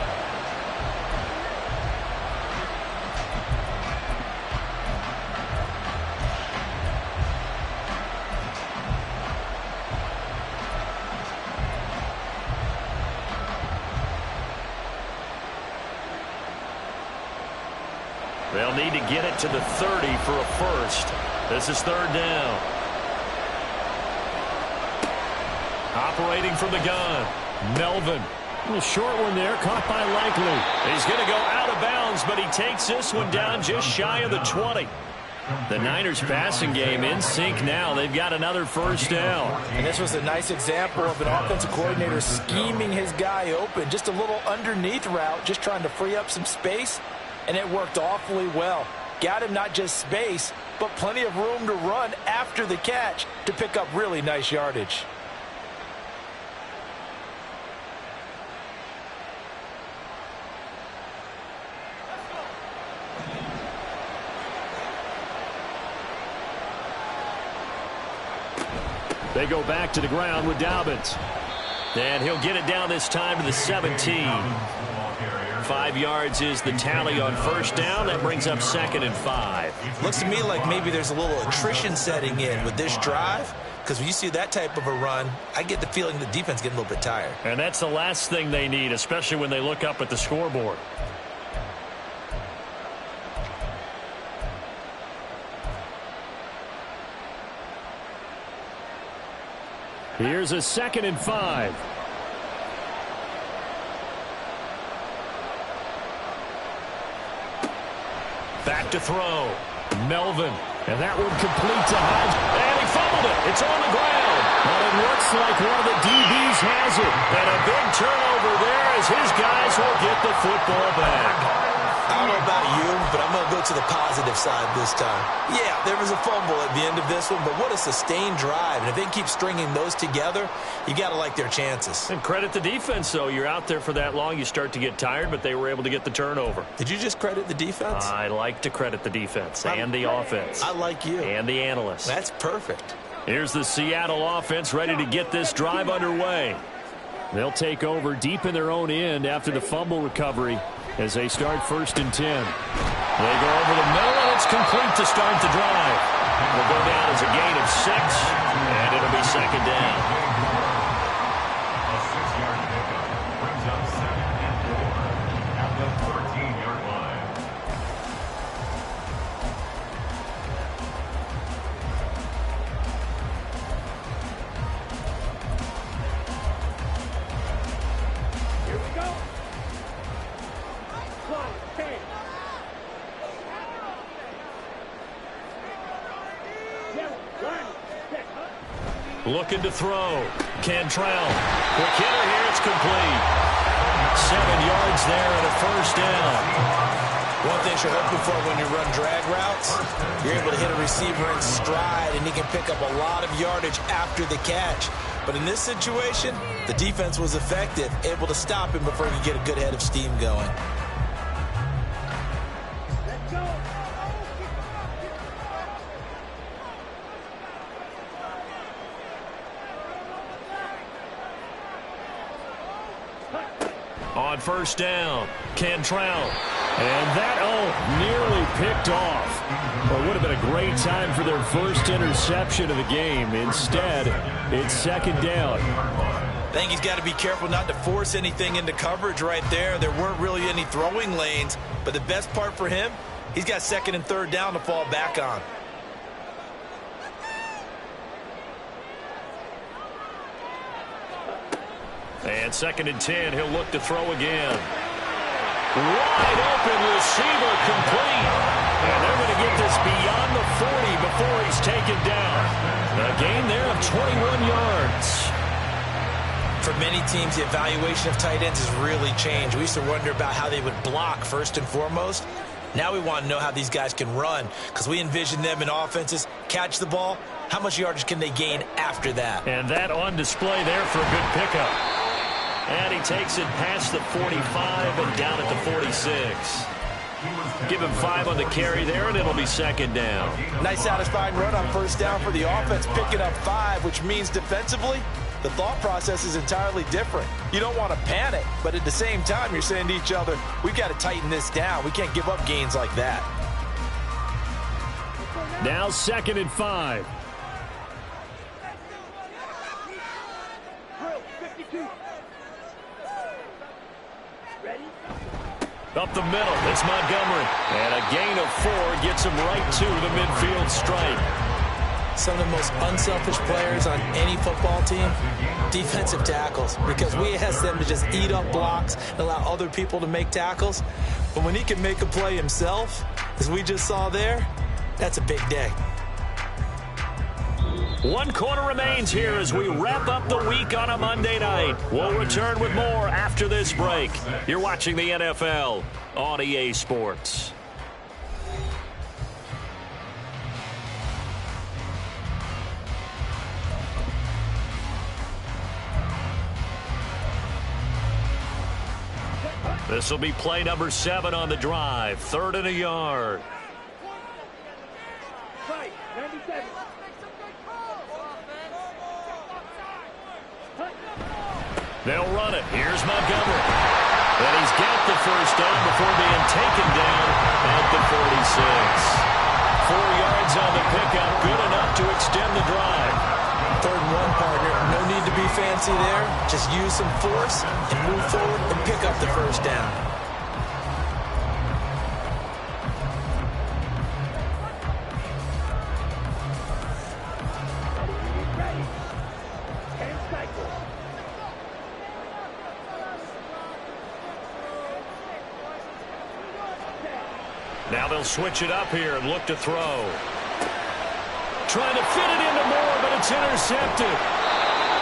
They'll need to get it to the 30 for a first. This is 3rd down. Operating from the gun. Melvin. A little short one there, caught by Likely. He's going to go out of bounds, but he takes this one down just shy of the 20. The Niners passing game in sync now. They've got another first down. And this was a nice example of an offensive coordinator scheming his guy open. Just a little underneath route, just trying to free up some space. And it worked awfully well. Got him not just space, but plenty of room to run after the catch to pick up really nice yardage. They go back to the ground with Dobbins. And he'll get it down this time to the 17. 5 yards is the tally on first down. That brings up 2nd and 5. Looks to me like maybe there's a little attrition setting in with this drive, because when you see that type of a run, I get the feeling the defense getting a little bit tired. And that's the last thing they need, especially when they look up at the scoreboard. Here's a 2nd and 5. Back to throw. Melvin. And that one complete to Hodge. And he fumbled it. It's on the ground. But it looks like one of the DBs has it. And a big turnover there as his guys will get the football back. I don't know about you, but I'm going to go to the positive side this time. Yeah, there was a fumble at the end of this one, but what a sustained drive. And if they keep stringing those together, you got to like their chances. And credit the defense, though. You're out there for that long, you start to get tired, but they were able to get the turnover. Did you just credit the defense? I like to credit the defense and the offense. I like you. And the analysts. That's perfect. Here's the Seattle offense ready to get this drive underway. They'll take over deep in their own end after the fumble recovery as they start 1st and 10. They go over the middle, and it's complete to start the drive. It'll go down as a gain of 6, and it'll be 2nd down. A 6-yard pickup brings up 2nd and 4 at the 13-yard line. Here we go. Looking to throw. Cantrell. Quick hitter here. It's complete. 7 yards there and a first down. One thing you're hoping for when you run drag routes, you're able to hit a receiver in stride, and he can pick up a lot of yardage after the catch. But in this situation, the defense was effective, able to stop him before he could get a good head of steam going. On first down, Cantrell. And that, nearly picked off. Well, it would have been a great time for their first interception of the game. Instead, it's 2nd down. I think he's got to be careful not to force anything into coverage right there. There weren't really any throwing lanes, but the best part for him, he's got second and third down to fall back on. And 2nd and 10, he'll look to throw again. Wide open receiver complete. And they're going to get this beyond the 40 before he's taken down. A gain there of 21 yards. For many teams, the evaluation of tight ends has really changed. We used to wonder about how they would block first and foremost. Now we want to know how these guys can run, because we envision them in offenses catch the ball. How much yardage can they gain after that? And that on display there for a good pickup. And he takes it past the 45 and down at the 46. Give him 5 on the carry there, and it'll be 2nd down. Nice satisfying run on first down for the offense, picking up 5, which means defensively, the thought process is entirely different. You don't want to panic, but at the same time, you're saying to each other, we've got to tighten this down. We can't give up gains like that. Now 2nd and 5. Up the middle, it's Montgomery. And a gain of 4 gets him right to the midfield stripe. Some of the most unselfish players on any football team, defensive tackles, because we ask them to just eat up blocks and allow other people to make tackles. But when he can make a play himself, as we just saw there, that's a big day. 1 quarter remains here as we wrap up the week on a Monday night. We'll return with more after this break. You're watching the NFL on EA Sports. This will be play number 7 on the drive. 3rd and a yard. Right, 97. They'll run it. Here's Montgomery. And he's got the first down before being taken down at the 46. 4 yards on the pickup. Good enough to extend the drive. 3rd and 1, partner. No need to be fancy there. Just use some force and move forward and pick up the first down. Now they'll switch it up here and look to throw. Trying to fit it into Moore, but it's intercepted.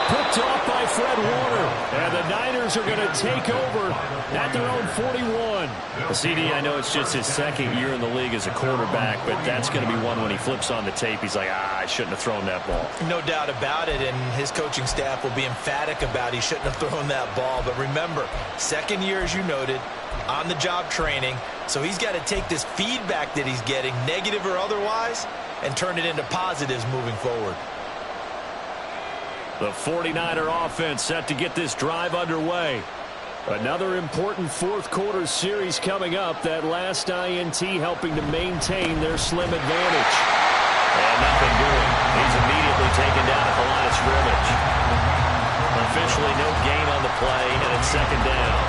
Picked off by Fred Warner. And the Niners are going to take over at their own 41. CD, I know it's just his 2nd year in the league as a quarterback, but that's going to be one when he flips on the tape. He's like, I shouldn't have thrown that ball. No doubt about it, and his coaching staff will be emphatic about he shouldn't have thrown that ball. But remember, 2nd year, as you noted, on-the-job training. So he's got to take this feedback that he's getting, negative or otherwise, and turn it into positives moving forward. The 49er offense set to get this drive underway. Another important 4th quarter series coming up. That last INT helping to maintain their slim advantage. And nothing doing. He's immediately taken down at the line of scrimmage. Officially no gain on the play, and it's 2nd down.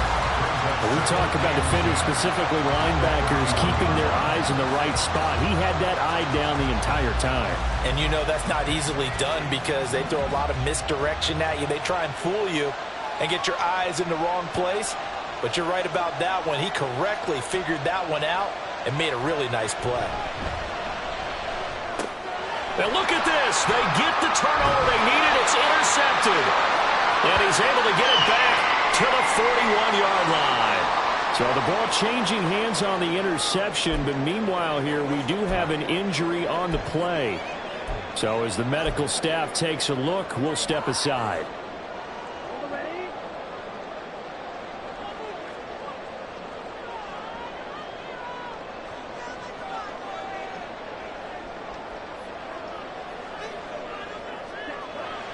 We talk about defenders, specifically linebackers, keeping their eyes in the right spot. He had that eye down the entire time. And you know that's not easily done because they throw a lot of misdirection at you. They try and fool you and get your eyes in the wrong place. But you're right about that one. He correctly figured that one out and made a really nice play. Now look at this. They get the turnover they needed. It's intercepted. And he's able to get it back to the 41-yard line. So the ball changing hands on the interception, but meanwhile here we do have an injury on the play. So as the medical staff takes a look, we'll step aside.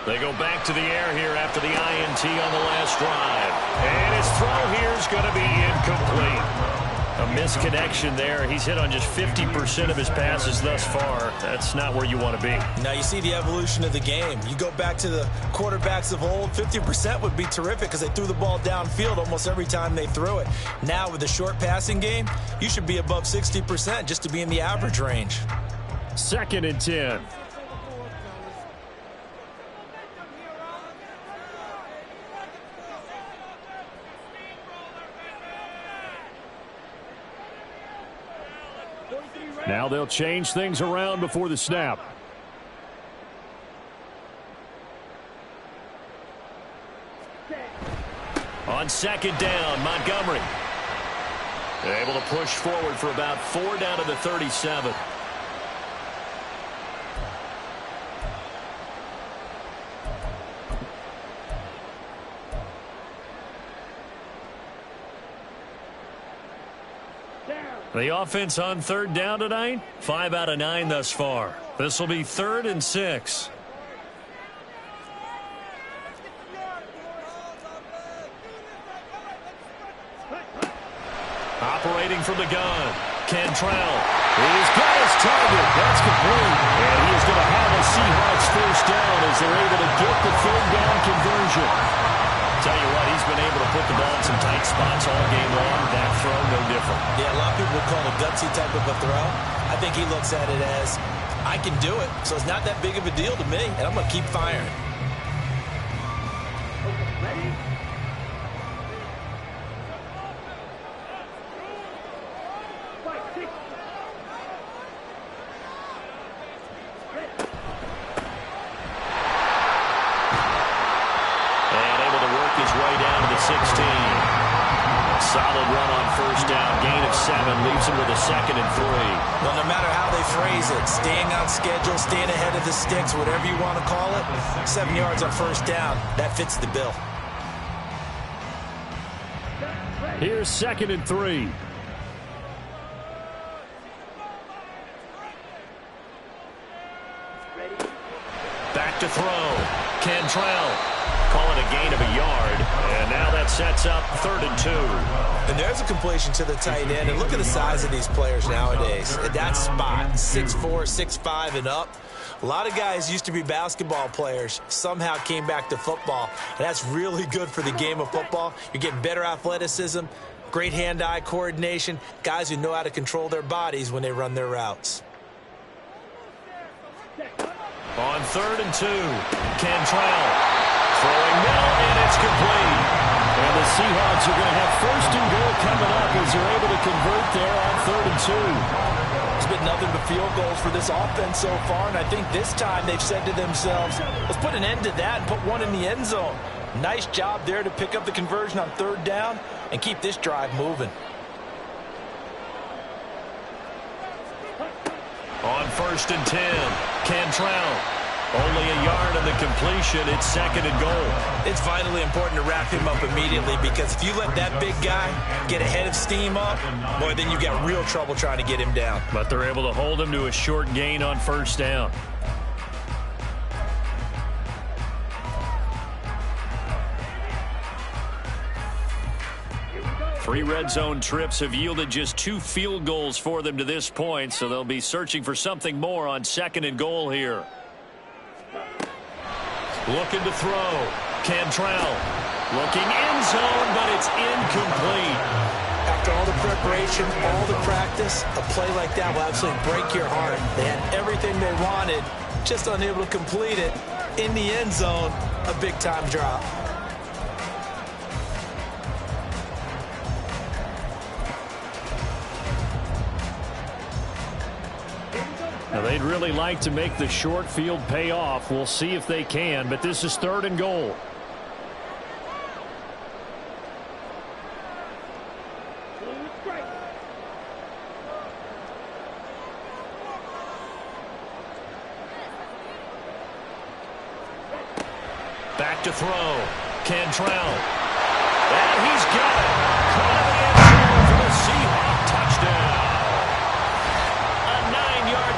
They go back to the air here after the INT on the last drive. And his throw here is going to be incomplete. A misconnection there. He's hit on just 50% of his passes thus far. That's not where you want to be. Now you see the evolution of the game. You go back to the quarterbacks of old, 50% would be terrific because they threw the ball downfield almost every time they threw it. Now with the short passing game, you should be above 60% just to be in the average range. 2nd and 10. Now they'll change things around before the snap. On 2nd down, Montgomery. Able to push forward for about 4 down to the 37. The offense on 3rd down tonight, 5 out of 9 thus far. This will be 3rd and 6. Operating from the gun, Cantrell. He's got his target. That's complete. And he is going to have a Seahawks 1st down as they're able to get the 3rd down conversion. Tell you what, he's been able to put the ball in some tight spots all game long. That throw, no different. Yeah, a lot of people would call it a gutsy type of a throw. I think he looks at it as, I can do it, so it's not that big of a deal to me, and I'm going to keep firing. Ready? Solid run on 1st down. Gain of 7. Leaves him with a 2nd and 3. Well, no matter how they phrase it, staying on schedule, staying ahead of the sticks, whatever you want to call it, 7 yards on 1st down, that fits the bill. Here's 2nd and 3. Back to throw. Cantrell. Call it a gain of a yard, and now that sets up 3rd and 2. And there's a completion to the tight end, and look at the size of these players nowadays. At that spot, 6'4", 6'5", and up. A lot of guys used to be basketball players, somehow came back to football, and that's really good for the game of football. You're getting better athleticism, great hand-eye coordination, guys who know how to control their bodies when they run their routes. On 3rd and 2, Cantrell. Throwing middle, and it's complete. And the Seahawks are going to have 1st and goal coming up as they're able to convert there on 3rd and 2. It's been nothing but field goals for this offense so far, and I think this time they've said to themselves, let's put an end to that and put one in the end zone. Nice job there to pick up the conversion on 3rd down and keep this drive moving. On 1st and 10, Cantrell. Only a yard on the completion. It's 2nd and goal. It's vitally important to wrap him up immediately because if you let that big guy get ahead of steam up, boy, then you've got real trouble trying to get him down. But they're able to hold him to a short gain on 1st down. Three red zone trips have yielded just 2 field goals for them to this point, so they'll be searching for something more on 2nd and goal here. Looking to throw. Cantrell. Looking end zone, but it's incomplete. After all the preparation, all the practice, a play like that will absolutely break your heart. They had everything they wanted, just unable to complete it. In the end zone, a big-time drop. Now, they'd really like to make the short field pay off. We'll see if they can, but this is 3rd and goal. Back to throw. Cantrell. And he's got it. Caught in the end zone for the Seahawk touchdown.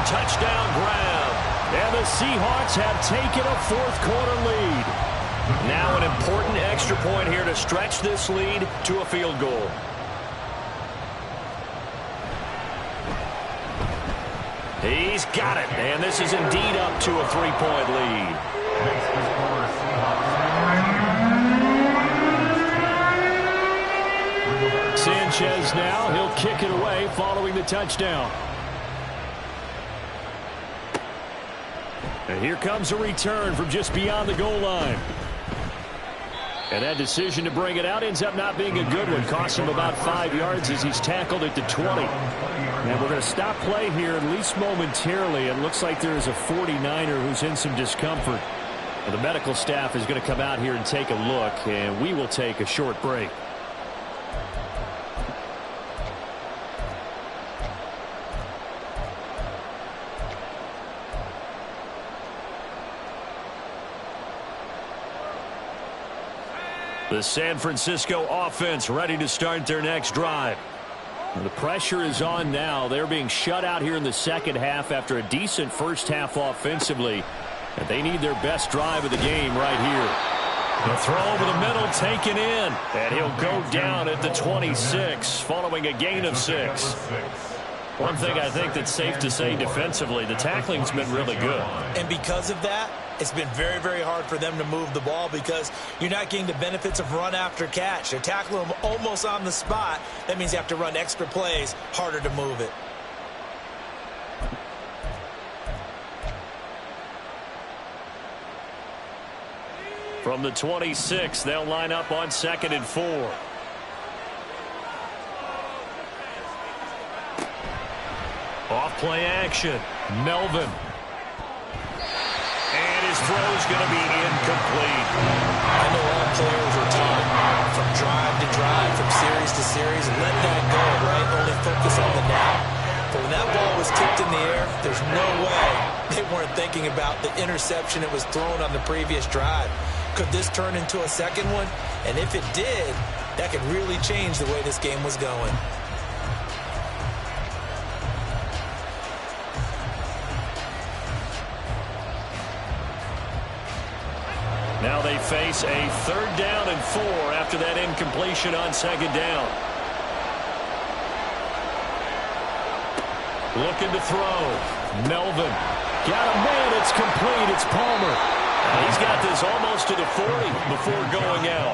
Touchdown grab. And the Seahawks have taken a 4th quarter lead. Now an important extra point here to stretch this lead to a field goal. He's got it, and this is indeed up to a 3-point lead. Makes the score Seahawks. Sanchez now, he'll kick it away following the touchdown. And here comes a return from just beyond the goal line. And that decision to bring it out ends up not being a good one. Costs him about 5 yards as he's tackled at the 20. And we're going to stop play here, at least momentarily. It looks like there is a 49er who's in some discomfort. And the medical staff is going to come out here and take a look, and we will take a short break. The San Francisco offense ready to start their next drive. The pressure is on now. They're being shut out here in the second half after a decent first half offensively. And they need their best drive of the game right here. The throw over the middle taken in. And he'll go down at the 26 following a gain of 6. One thing I think that's safe to say defensively, the tackling's been really good. And because of that, it's been very, very hard for them to move the ball because you're not getting the benefits of run after catch. They're tackling them almost on the spot. That means you have to run extra plays, harder to move it. From the 26, they'll line up on 2nd and 4. Off play action. Melvin. And his throw's going to be incomplete. I know all players are taught from drive to drive, from series to series, and let that go, right? Only focus on the now. But when that ball was tipped in the air, there's no way they weren't thinking about the interception that was thrown on the previous drive. Could this turn into a second one? And if it did, that could really change the way this game was going. Now they face a 3rd down and 4 after that incompletion on 2nd down. Looking to throw. Melvin. Got a man. It's complete. It's Palmer. And he's got this almost to the 40 before going out.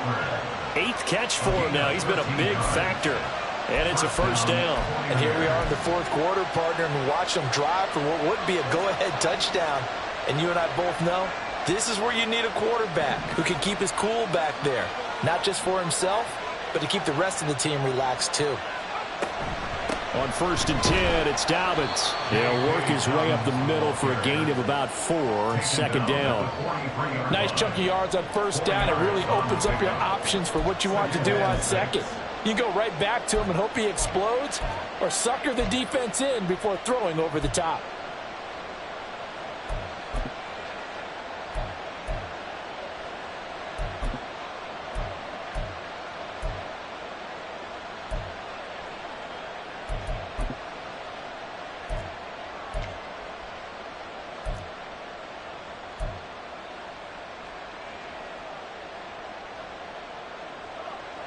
8th catch for him now. He's been a big factor. And it's a 1st down. And here we are in the 4th quarter, partner, and watch them drive for what would be a go-ahead touchdown. And you and I both know this is where you need a quarterback who can keep his cool back there. Not just for himself, but to keep the rest of the team relaxed too. On 1st and 10, it's Dobbins. He'll work his way up the middle for a gain of about 4. 2nd down. Nice chunky yards on 1st down. It really opens up your options for what you want to do on 2nd. You go right back to him and hope he explodes, or sucker the defense in before throwing over the top.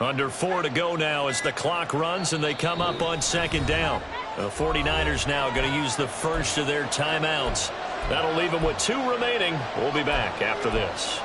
Under 4 to go now as the clock runs and they come up on 2nd down. The 49ers now going to use the first of their timeouts. That'll leave them with 2 remaining. We'll be back after this.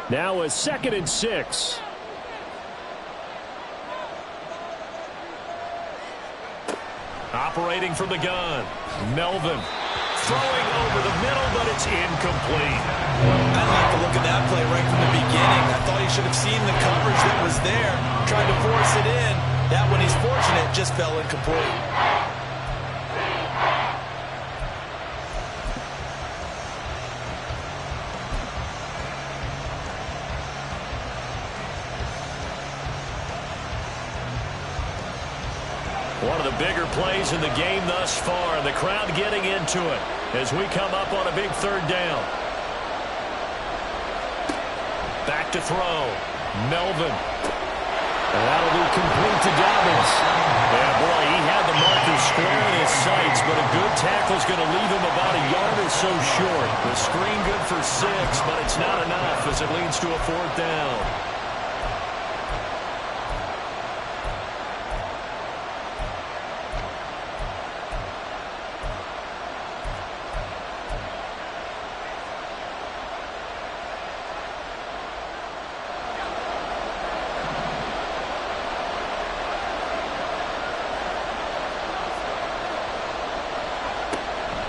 Now a 2nd and 6. Operating from the gun. Melvin. Throwing over the middle, but it's incomplete. I like the look of that play right from the beginning. I thought he should have seen the coverage that was there, tried to force it in. That one, he's fortunate, just fell incomplete. One of the bigger plays in the game thus far. The crowd getting into it as we come up on a big third down. Back to throw. Melvin. And that'll be complete to Dobbins. Yeah, boy, he had the marker square in his sights, but a good tackle is going to leave him about a yard or so short. The screen good for 6, but it's not enough as it leads to a 4th down.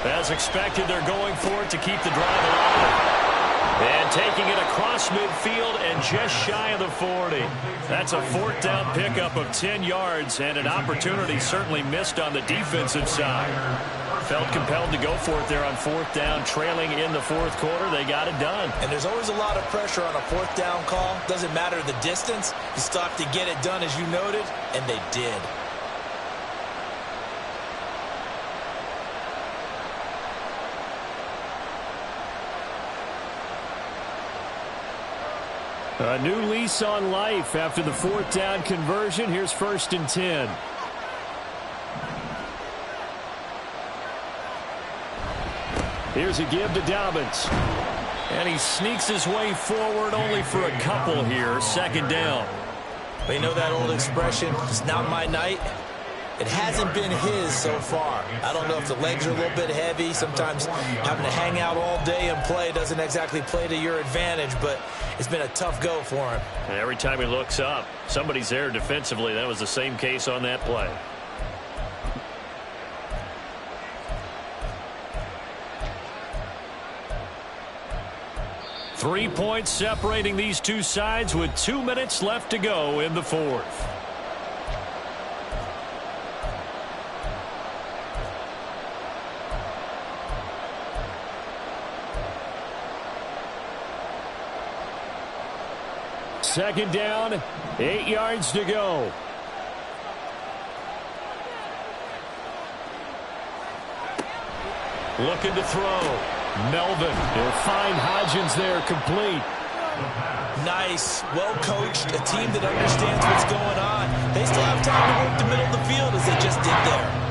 As expected, they're going for it to keep the drive alive. And taking it across midfield and just shy of the 40. That's a 4th down pickup of 10 yards and an opportunity certainly missed on the defensive side. Felt compelled to go for it there on 4th down, trailing in the 4th quarter. They got it done. And there's always a lot of pressure on a 4th down call. Doesn't matter the distance. You still have to get it done, as you noted, and they did. A new lease on life after the 4th down conversion. Here's 1st and 10. Here's a give to Dobbins. And he sneaks his way forward only for a couple here. 2nd down. But you know that old expression, it's not my night? It hasn't been his so far. I don't know if the legs are a little bit heavy. Sometimes having to hang out all day and play doesn't exactly play to your advantage, but it's been a tough go for him. And every time he looks up, somebody's there defensively. That was the same case on that play. Three points separating these two sides with 2 minutes left to go in the 4th. Second down, 8 yards to go. Looking to throw. Melvin. He'll find Hodgins there, complete. Nice. Well coached. A team that understands what's going on. They still have time to work the middle of the field as they just did there.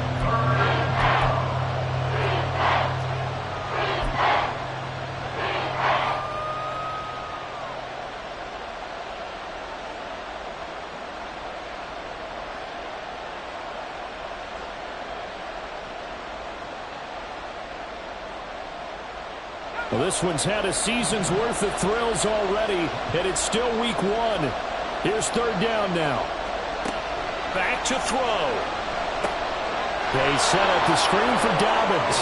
Well, this one's had a season's worth of thrills already, and it's still week 1. Here's 3rd down now. Back to throw. They set up the screen for Dobbins.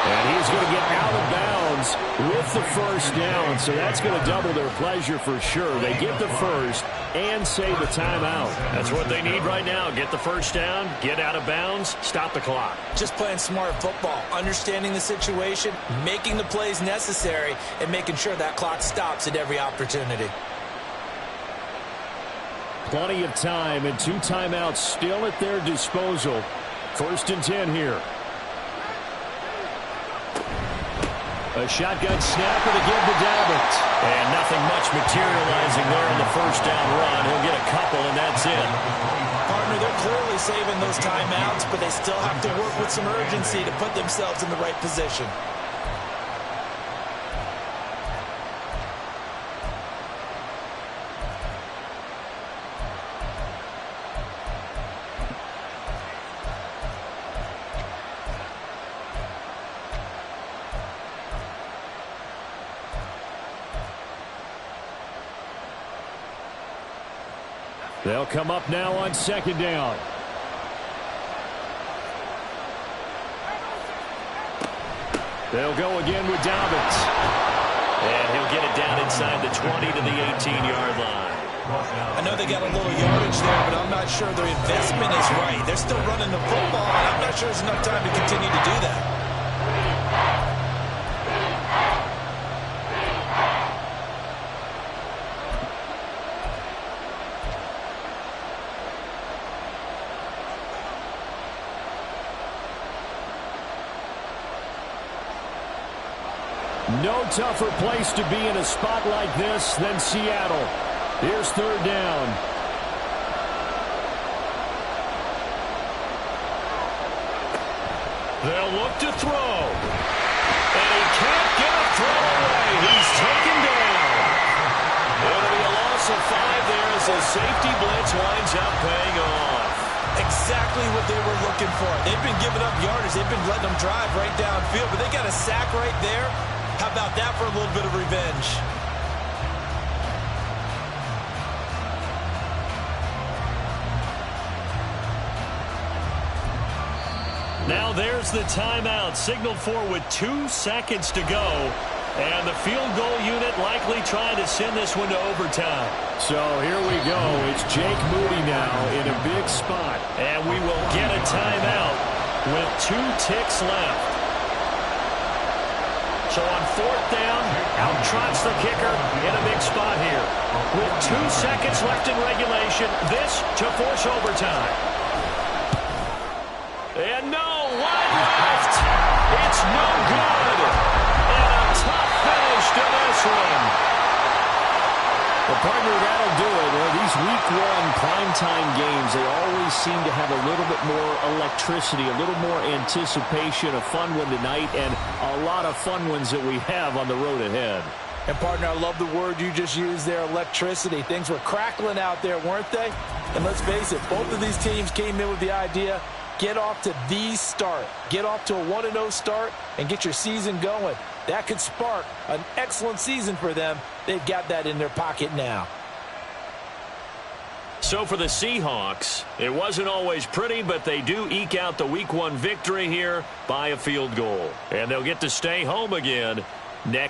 And he's going to get out of bounds with the 1st down, so that's going to double their pleasure for sure. They get the 1st and save the timeout. That's what they need right now. Get the 1st down, get out of bounds, stop the clock. Just playing smart football, understanding the situation, making the plays necessary, and making sure that clock stops at every opportunity. Plenty of time and 2 timeouts still at their disposal. 1st and 10 here. A shotgun snapper to give to Dobbins. And nothing much materializing there on the 1st down run. He'll get a couple, and that's it. Partner, they're clearly saving those timeouts, but they still have to work with some urgency to put themselves in the right position. They'll come up now on 2nd down. They'll go again with Dobbins. And he'll get it down inside the 20 to the 18-yard line. I know they got a little yardage there, but I'm not sure their investment is right. They're still running the football, and I'm not sure there's enough time to continue to do that. No tougher place to be in a spot like this than Seattle. Here's third down. They'll look to throw. And he can't get a throw away. He's taken down. It'll be a loss of 5 there as the safety blitz winds up paying off. Exactly what they were looking for. They've been giving up yardage. They've been letting them drive right downfield, but they got a sack right there. How about that for a little bit of revenge? Now there's the timeout signaled for with 2 seconds to go. And the field goal unit likely trying to send this one to overtime. So here we go. It's Jake Moody now in a big spot. And we will get a timeout with 2 ticks left. So on 4th down, out trots the kicker in a big spot here. With 2 seconds left in regulation, this to force overtime. And no, wide left. It's no good. And a tough finish to this one. Well, partner, that'll do it. Well, these week 1 primetime games, they always seem to have a little bit more electricity, a little more anticipation. A fun one tonight, and a lot of fun ones that we have on the road ahead. And, partner, I love the word you just used there, electricity. Things were crackling out there, weren't they? And let's face it, both of these teams came in with the idea, get off to the start. Get off to a 1-0 start and get your season going. That could spark an excellent season for them. They've got that in their pocket now. So for the Seahawks, it wasn't always pretty, but they do eke out the Week 1 victory here by a field goal. And they'll get to stay home again next